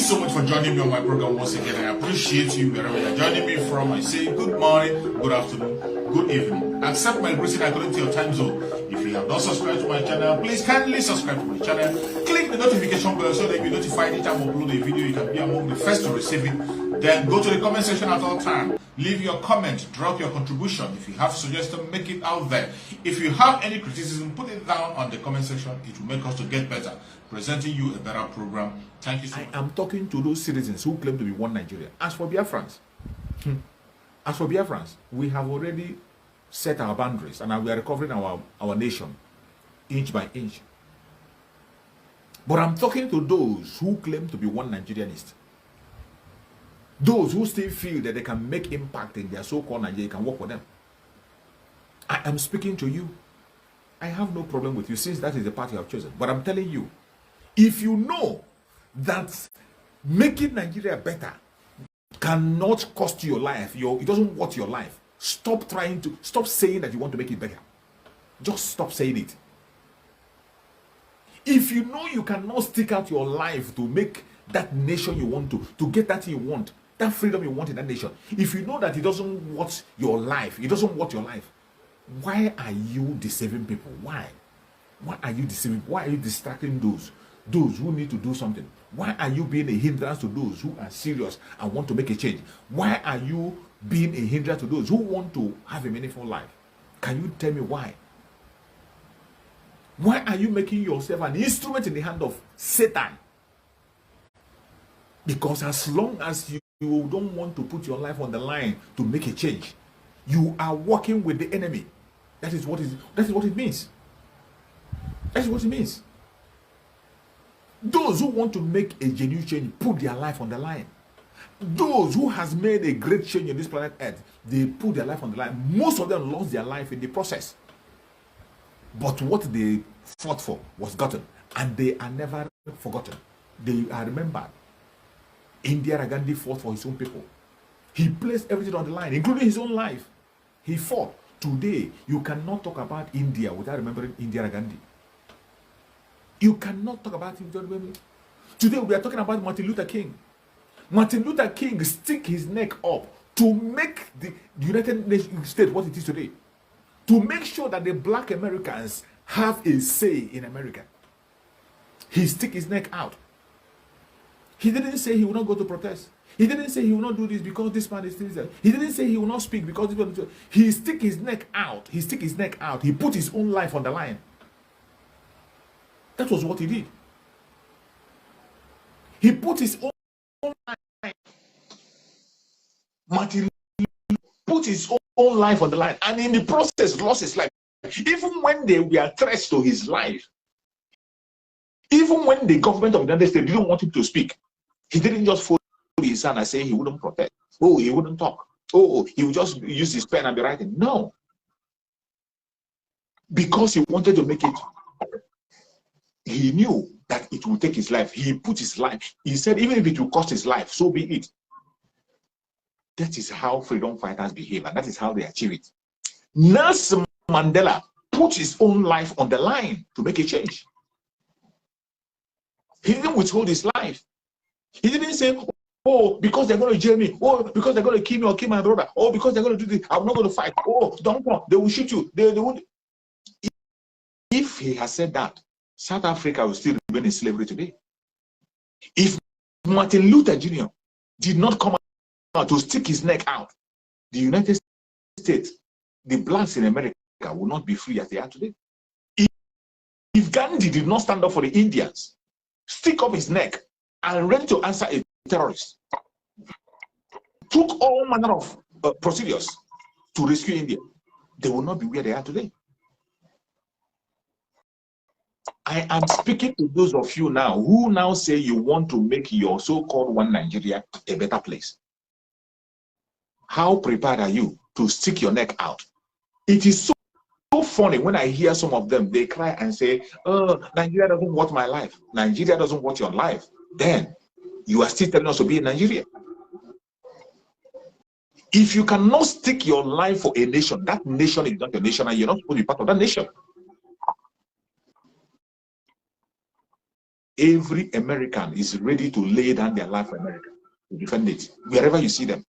so much for joining me on my program once again. I appreciate you wherever you're joining me from. I say good morning, good afternoon, good evening. Accept my greeting according to your time zone. If you have not subscribed to my channel, please kindly subscribe to my channel. Click the notification bell so that you'll be notified anytime I upload a video. You can be among the first to receive it. Then go to the comment section at all times. Leave your comment, drop your contribution. If you have suggestions, make it out there. If you have any criticism, put it down on the comment section. It will make us to get better, presenting you a better program. Thank you so much. I am talking to those citizens who claim to be one Nigeria. As for Biafrans, we have already set our boundaries and we are recovering our nation inch by inch. But I'm talking to those who claim to be one Nigerianist. Those who still feel that they can make impact in their so-called Nigeria, can work for them. I am speaking to you. I have no problem with you since that is the party I've chosen. But I'm telling you, if you know that making Nigeria better cannot cost you your life, it doesn't worth your life, stop saying that you want to make it better. Just stop saying it. If you know you cannot stick out your life to make that nation you want to get that thing you want, that freedom you want in that nation, if you know that it doesn't worth your life, why are you deceiving people? Why are you deceiving? Why are you distracting those who need to do something? Why are you being a hindrance to those who are serious and want to make a change? Why are you being a hindrance to those who want to have a meaningful life? Can you tell me why? Why are you making yourself an instrument in the hand of Satan? Because as long as you don't want to put your life on the line to make a change, you are working with the enemy. That is what it means. That's what it means. Those who want to make a genuine change put their life on the line. Those who has made a great change in this planet Earth, they put their life on the line. Most of them lost their life in the process. But what they fought for was gotten, and they are never forgotten. They are remembered. Indira Gandhi fought for his own people. He placed everything on the line, including his own life. He fought. Today, you cannot talk about India without remembering Indira Gandhi. You cannot talk about him without remembering. Today, we are talking about Martin Luther King. Martin Luther King stick his neck up to make the United States what it is today. To make sure that the black Americans have a say in America. He stick his neck out. He didn't say he will not go to protest. He didn't say he will not do this because this man is still there. He didn't say he will not speak because this man is. He stick his neck out. He stick his neck out. He put his own life on the line. That was what he did. He put his own life. Martin put his own life on the line, and in the process lost his life. Even when they were threats to his life, even when the government of the United States didn't want him to speak, he didn't just fold his hand and say he wouldn't protest. Oh, he wouldn't talk. Oh, he would just use his pen and be writing. No. Because he wanted to make it, he knew that it would take his life. He put his life. He said, even if it will cost his life, so be it. That is how freedom fighters behave, and that is how they achieve it. Nelson Mandela put his own life on the line to make a change. He didn't withhold his life. He didn't say, oh, because they're going to jail me. Oh, because they're going to kill me or kill my brother. Oh, because they're going to do this, I'm not going to fight. Oh, don't come. They will shoot you. They won't. If he has said that, South Africa will still remain in slavery today. If Martin Luther Jr. did not come out to stick his neck out, the United States, the blacks in America will not be free as they are today. If Gandhi did not stand up for the Indians, stick up his neck and ready to answer a terrorist, took all manner of procedures to rescue India, they will not be where they are today. I am speaking to those of you now who now say you want to make your so-called one Nigeria a better place. How prepared are you to stick your neck out? It is so funny when I hear some of them, they cry and say, oh, Nigeria doesn't want my life. Nigeria doesn't want your life. Then you are still telling us to be in Nigeria. If you cannot stick your life for a nation, that nation is not your nation and you're not supposed to be part of that nation. Every American is ready to lay down their life for America, to defend it. Wherever you see them,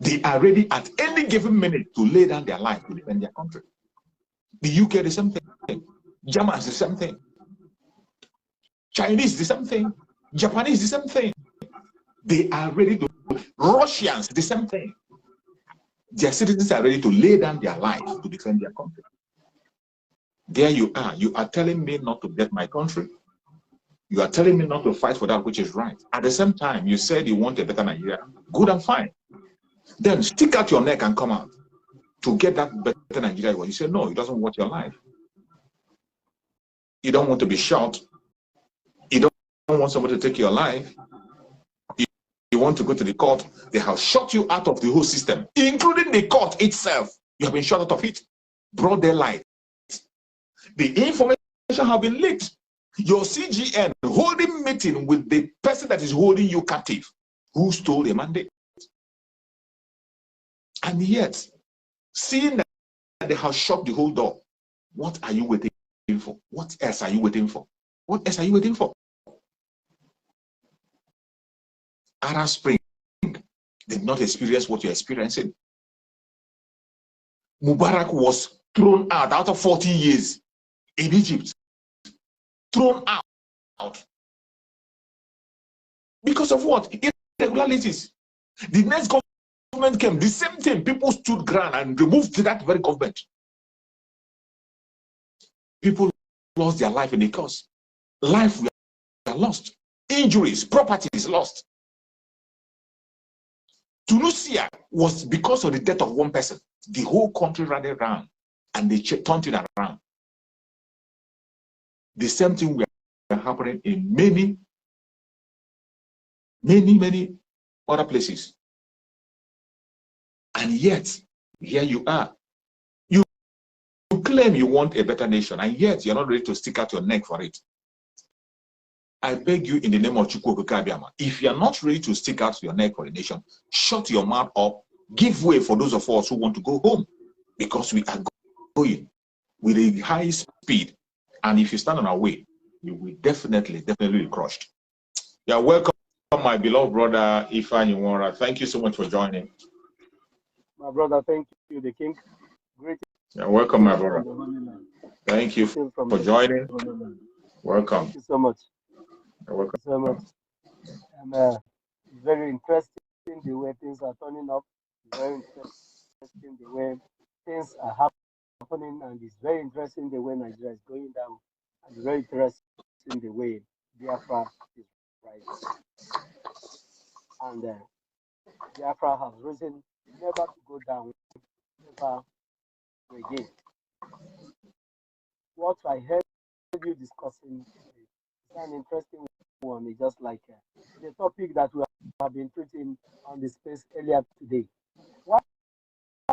they are ready at any given minute to lay down their life to defend their country. The UK, the same thing. Germans, the same thing. Chinese, the same thing. Japanese, the same thing. They are ready to. Russians, the same thing. Their citizens are ready to lay down their life to defend their country. There you are. You are telling me not to get my country. You are telling me not to fight for that which is right. At the same time, you said you want a better Nigeria. Good and fine. Then stick out your neck and come out to get that better Nigeria. You say, no, it doesn't want your life. You don't want to be shot. You don't want somebody to take your life. You want to go to the court. They have shot you out of the whole system, including the court itself. You have been shot out of it. Broad daylight. The information have been leaked. Your CGN holding meeting with the person that is holding you captive, who stole the mandate. And yet, seeing that they have shut the whole door, what are you waiting for? What else are you waiting for? What else are you waiting for? Arab Spring did not experience what you're experiencing. Mubarak was thrown out of 40 years in Egypt. Thrown out. Because of what? Irregularities. The next government came, the same thing. People stood ground and removed that very government. People lost their life in the cause. Life were lost. Injuries, properties lost. Tunisia was because of the death of one person. The whole country ran around and they turned it around. The same thing will happening in many other places. And yet, here you are. You claim you want a better nation, and yet you're not ready to stick out your neck for it. I beg you in the name of Chukwu Abiyama, if you're not ready to stick out your neck for the nation, shut your mouth up, give way for those of us who want to go home, because we are going with a high speed. And if you stand on our way, you will definitely be crushed. You're welcome, my beloved brother Ifeanyi Nwora. Thank you so much for joining. My brother, thank you, the king. Great. You're welcome, my brother. Thank you for joining. Welcome. Thank you so much. You're welcome. Thank you so much. And very interesting the way things are turning up. Very interesting the way things are happening, and it's very interesting the way Nigeria is going down, and very interesting the way Biafra is rising. And Biafra has risen, never to go down, never again. What I heard you discussing is an interesting one. It's just like the topic that we have been treating on the space earlier today. Why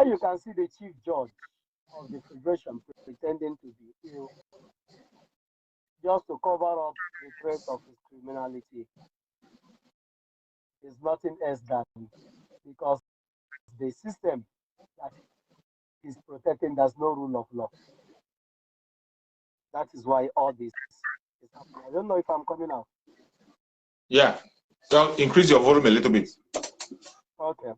you can see the chief judge of the federation pretending to be ill just to cover up the threat of his criminality is nothing else than because the system that is protecting does no rule of law. That is why all this is happening. I don't know if I'm coming out. Yeah. So increase your volume a little bit. Okay.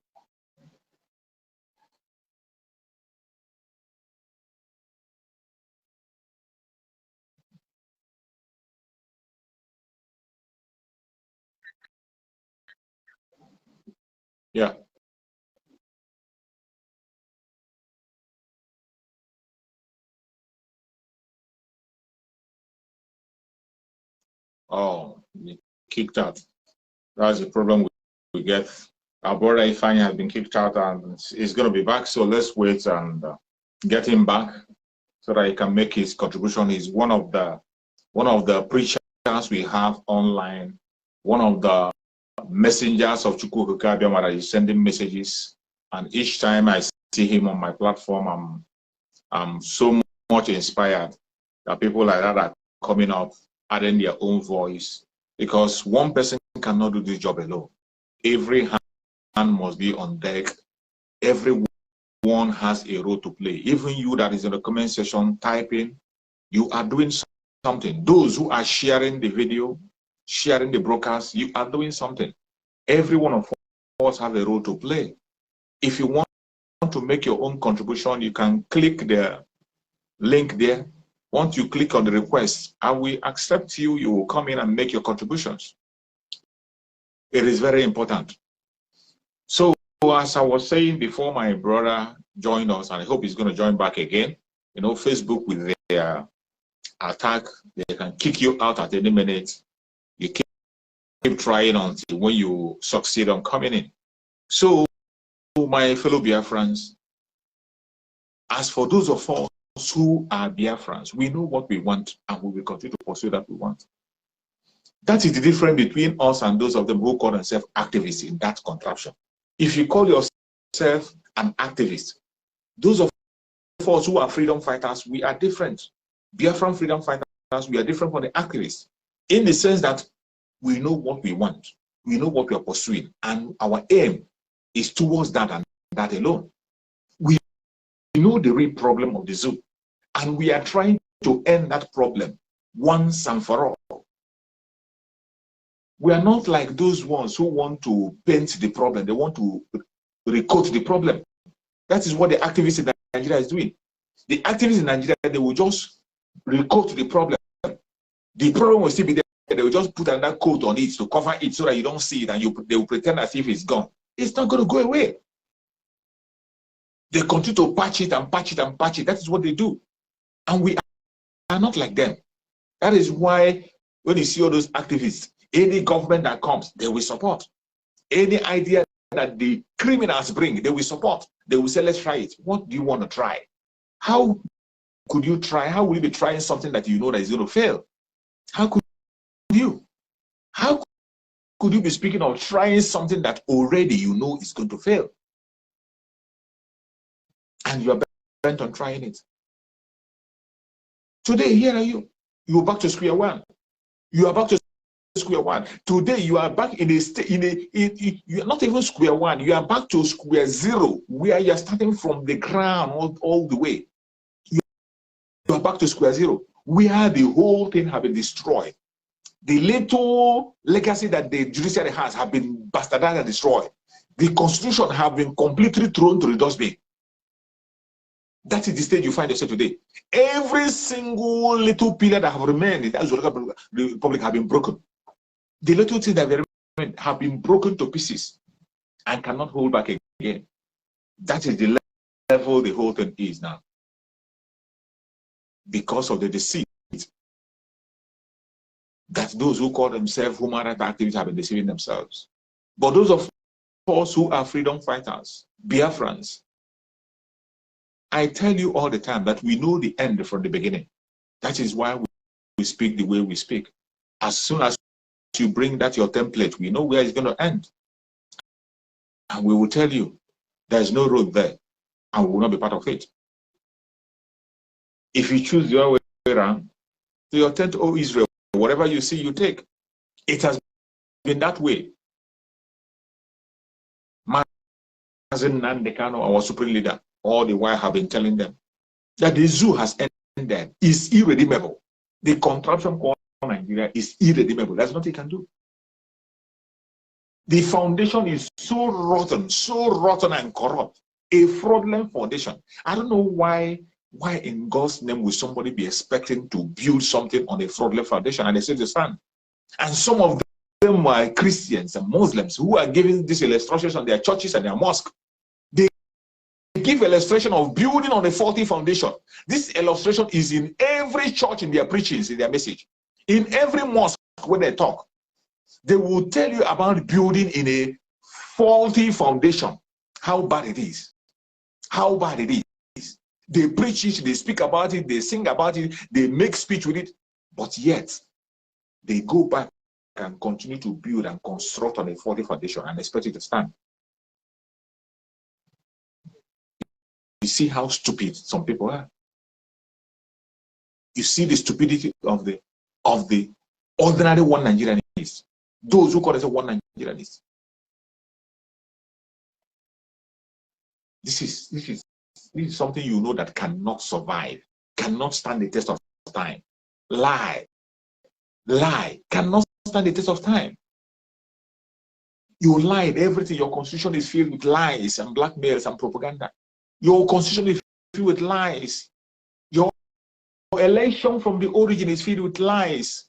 Yeah. Oh, kicked out. That's the problem we get. Our brother Ifeanyi has been kicked out and he's going to be back. So let's wait and get him back so that he can make his contribution. He's one of the preachers we have online, one of the messengers of Chukwu Abiyama that is sending messages. And each time I see him on my platform, I'm so much inspired that people like that are coming up, adding their own voice, because one person cannot do this job alone. Every hand must be on deck. Everyone has a role to play. Even you that is in the comment section typing, you are doing something. Those who are sharing the video, sharing the broadcast, you are doing something. Every one of us have a role to play. If you want to make your own contribution, you can click the link there. Once you click on the request, I will accept you. You will come in and make your contributions. It is very important. So as I was saying before, my brother joined us, and I hope he's going to join back again. You know, Facebook with their attack, they can kick you out at any minute. You keep trying until when you succeed on coming in. So, my fellow Biafrans, as for those of us who are Biafrans, we know what we want, and we will continue to pursue that we want. That is the difference between us and those of them who call themselves activists in that contraption. If you call yourself an activist, those of us who are freedom fighters, we are different. Biafran freedom fighters, we are different from the activists in the sense that we know what we want, we know what we are pursuing, and our aim is towards that and that alone. We know the real problem of the zoo, and we are trying to end that problem once and for all. We are not like those ones who want to paint the problem, they want to recoat the problem. That is what the activists in Nigeria is doing. The activists in Nigeria, they will just recoat the problem. The problem will still be there. They will just put another coat on it to cover it so that you don't see it, and they will pretend as if it's gone. It's not going to go away. They continue to patch it and patch it and patch it. That is what they do. And we are not like them. That is why when you see all those activists, any government that comes, they will support. Any idea that the criminals bring, they will support. They will say, let's try it. What do you want to try? How could you try? How will you be trying something that you know that is going to fail? How could you? How could you be speaking of trying something that already you know is going to fail? And you are bent on trying it. Today, here are you. You are back to square one. You are back to square one. Today, you are back in a state, you are not even square one. You are back to square zero, where you are starting from the ground all the way. You are back to square zero, where the whole thing has been destroyed. The little legacy that the judiciary has have been bastardized and destroyed. The constitution have been completely thrown to the dustbin. That is the stage you find yourself today. Every single little pillar that have remained in the Republic have been broken. The little things that have been broken to pieces and cannot hold back again. That is the level the whole thing is now. Because of the deceit that those who call themselves human rights activists have been deceiving themselves. But those of us who are freedom fighters, Biafrans, I tell you all the time that we know the end from the beginning. That is why we speak the way we speak. As soon as you bring that your template, we know where it's going to end. And we will tell you there's no road there, and we will not be part of it. If you choose the other way around, to your tent, O Israel, whatever you see, you take. It has been that way. Mazen Nandekano, our supreme leader, all the while have been telling them that the zoo has ended, is irredeemable. The contraption called Nigeria is irredeemable. There's nothing he can do. The foundation is so rotten and corrupt. A fraudulent foundation. I don't know why in God's name will somebody be expecting to build something on a fraudulent foundation, and they say the stand. And some of them are Christians and Muslims who are giving this illustrations on their churches and their mosques. They give illustration of building on a faulty foundation. This illustration is in every church in their preachings, in their message. In every mosque when they talk, they will tell you about building in a faulty foundation. How bad it is. How bad it is. They preach it, they speak about it, they sing about it, they make speech with it, but yet they go back and continue to build and construct on a faulty foundation and expect it to stand. You see how stupid some people are. You see the stupidity of the ordinary one Nigerianists. Those who call themselves one Nigerianists. This is something you know that cannot survive, cannot stand the test of time. lie cannot stand the test of time. You lied. Everything. Your constitution is filled with lies and blackmails and propaganda. Your constitution is filled with lies. Your election from the origin is filled with lies.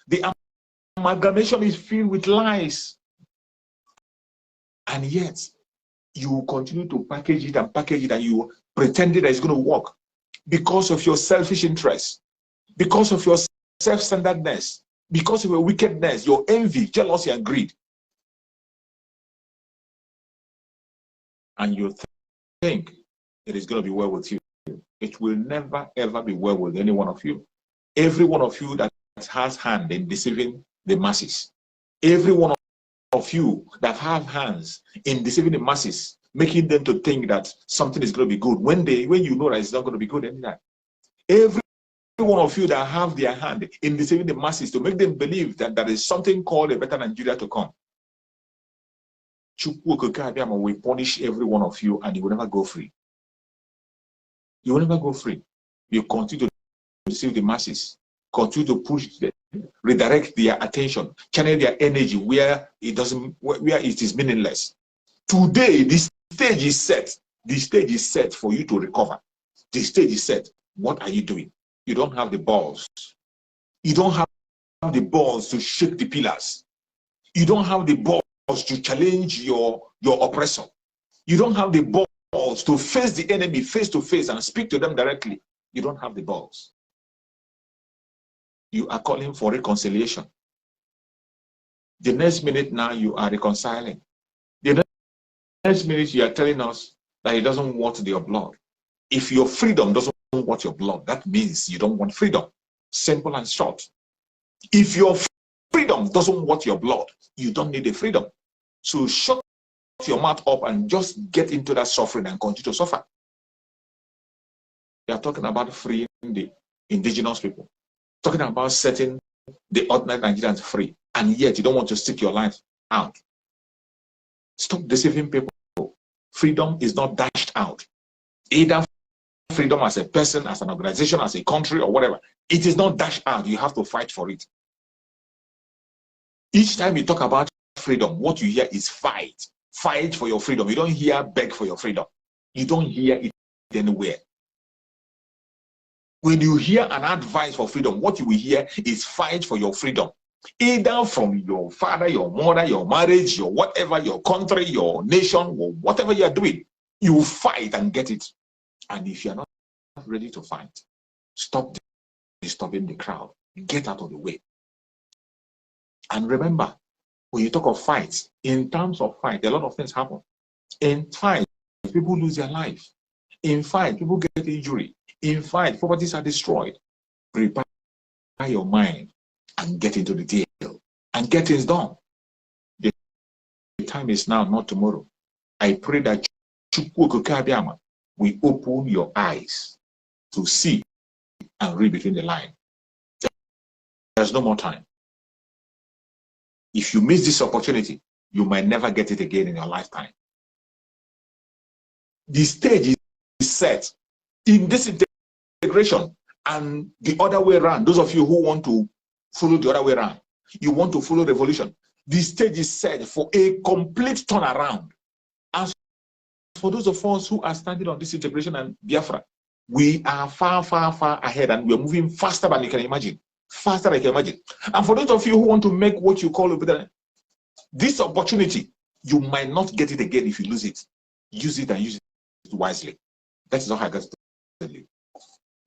The amalgamation is filled with lies. And yet, you continue to package it, and you pretended that it's going to work because of your selfish interest, because of your self-centeredness, because of your wickedness, your envy, jealousy, and greed. And you think it is going to be well with you. It will never, ever be well with any one of you. Every one of you that has hand in deceiving the masses, every one of you that have hands in deceiving the masses, making them to think that something is going to be good when you know that it's not going to be good anytime. Every one of you that have their hand in deceiving the masses to make them believe that there is something called a better Nigeria to come. We punish every one of you, and you will never go free. You will never go free. You continue to deceive the masses, continue to push them, redirect their attention, channel their energy where it is meaningless. Today, this stage is set. The stage is set for you to recover. The stage is set. What are you doing? You don't have the balls. You don't have the balls to shake the pillars. You don't have the balls to challenge your oppressor. You don't have the balls to face the enemy face to face and speak to them directly. You don't have the balls. You are calling for reconciliation. The next minute now you are reconciling. The next minute you are telling us that he doesn't want your blood. If your freedom doesn't want your blood, that means you don't want freedom. Simple and short. If your freedom doesn't want your blood, you don't need the freedom. So shut your mouth up and just get into that suffering and continue to suffer. You are talking about freeing the indigenous people, talking about setting the ordinary Nigerians free, and yet you don't want to stick your life out. Stop deceiving people. Freedom is not dashed out. Either freedom as a person, as an organization, as a country, or whatever. It is not dashed out. You have to fight for it. Each time you talk about freedom, what you hear is fight. Fight for your freedom. You don't hear beg for your freedom. You don't hear it anywhere. When you hear an advice for freedom, what you will hear is fight for your freedom. Either from your father, your mother, your marriage, your whatever, your country, your nation, or whatever you are doing, you will fight and get it. And if you are not ready to fight, stop disturbing the crowd. Get out of the way. And remember, when you talk of fights, in terms of fight, a lot of things happen. In fight, people lose their life. In fight, people get injury. In fight, properties are destroyed. Prepare your mind and get into the deal and get things done. The time is now, not tomorrow. I pray that we open your eyes to see and read between the lines. There's no more time. If you miss this opportunity, you might never get it again in your lifetime. The stage is set in this integration and the other way around. Those of you who want to follow the other way around, you want to follow revolution. The stage is set for a complete turnaround. As for those of us who are standing on this integration and Biafra, we are far, far, far ahead, and we are moving faster than you can imagine. Faster than you can imagine. And for those of you who want to make what you call over there, this opportunity, you might not get it again if you lose it. Use it and use it wisely. That is all I got to tell you.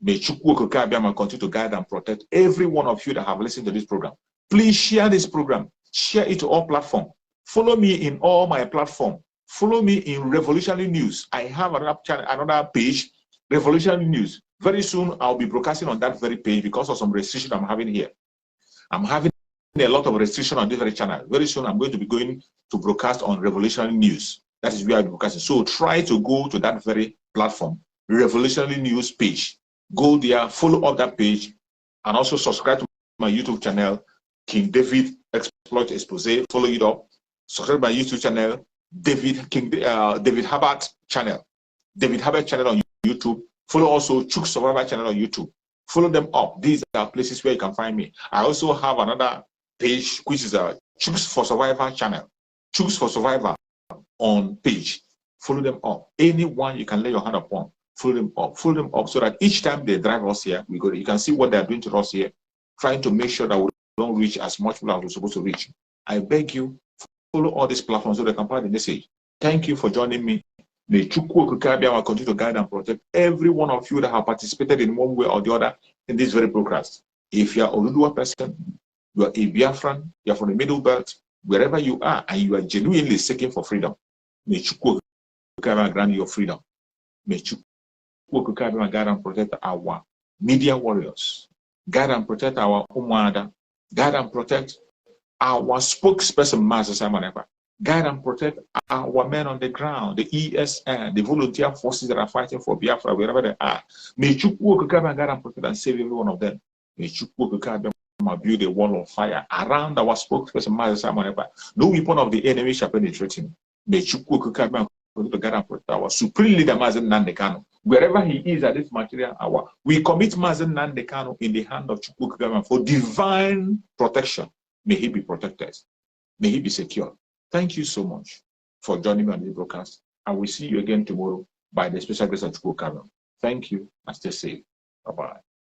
May Chukwu continue to guide and protect every one of you that have listened to this program. Please share this program. Share it to all platforms. Follow me in all my platforms. Follow me in Revolutionary News. I have another page, Revolutionary News. Very soon, I'll be broadcasting on that very page because of some restriction I'm having here. I'm having a lot of restriction on this very channel. Very soon, I'm going to be going to broadcast on Revolutionary News. That is where I'll be broadcasting. So try to go to that very platform, Revolutionary News page. Go there, follow up that page, and also subscribe to my YouTube channel, King David Exploit Expose. Follow it up. Subscribe to my YouTube channel, David Herbert channel. David Herbert channel on YouTube. Follow also Chuk Survivor channel on YouTube. Follow them up. These are places where you can find me. I also have another page, which is a Choose for Survivor channel. Choose for Survivor on page. Follow them up. Anyone you can lay your hand upon, follow them up. Follow them up so that each time they drive us here, we go. You can see what they're doing to us here, trying to make sure that we don't reach as much people as we're supposed to reach. I beg you, follow all these platforms so they can pass the message. Thank you for joining me. May Chukwu Okike continue to guide and protect every one of you that have participated in one way or the other in this very broadcast. If you're a Oludua person, you are a Biafran, you're from the Middle Belt, wherever you are, and you are genuinely seeking for freedom, may Chukwu Okike grant your freedom. May Chukwu Okike guide and protect our media warriors, guide and protect our Umwada, guide and protect our spokesperson, Master Simon Ekpa. Guide and protect our men on the ground, the ESN, the volunteer forces that are fighting for Biafra, wherever they are. May Chukwu Okike guide and protect and save every one of them. May Chukwu Okike build a wall of fire around our spokesperson, Master Simon Ekpa. No weapon of the enemy shall penetrate him. May Chukwu Okike continue to guide and protect our supreme leader, Mazen Nnamdi Kanu. Wherever he is at this material hour, we commit Mazen Nnamdi Kanu in the hand of Chukwu Okike for divine protection. May he be protected. May he be secure. Thank you so much for joining me on this broadcast. I will see you again tomorrow by the special grace of Chukwu Okike. Thank you and stay safe. Bye-bye.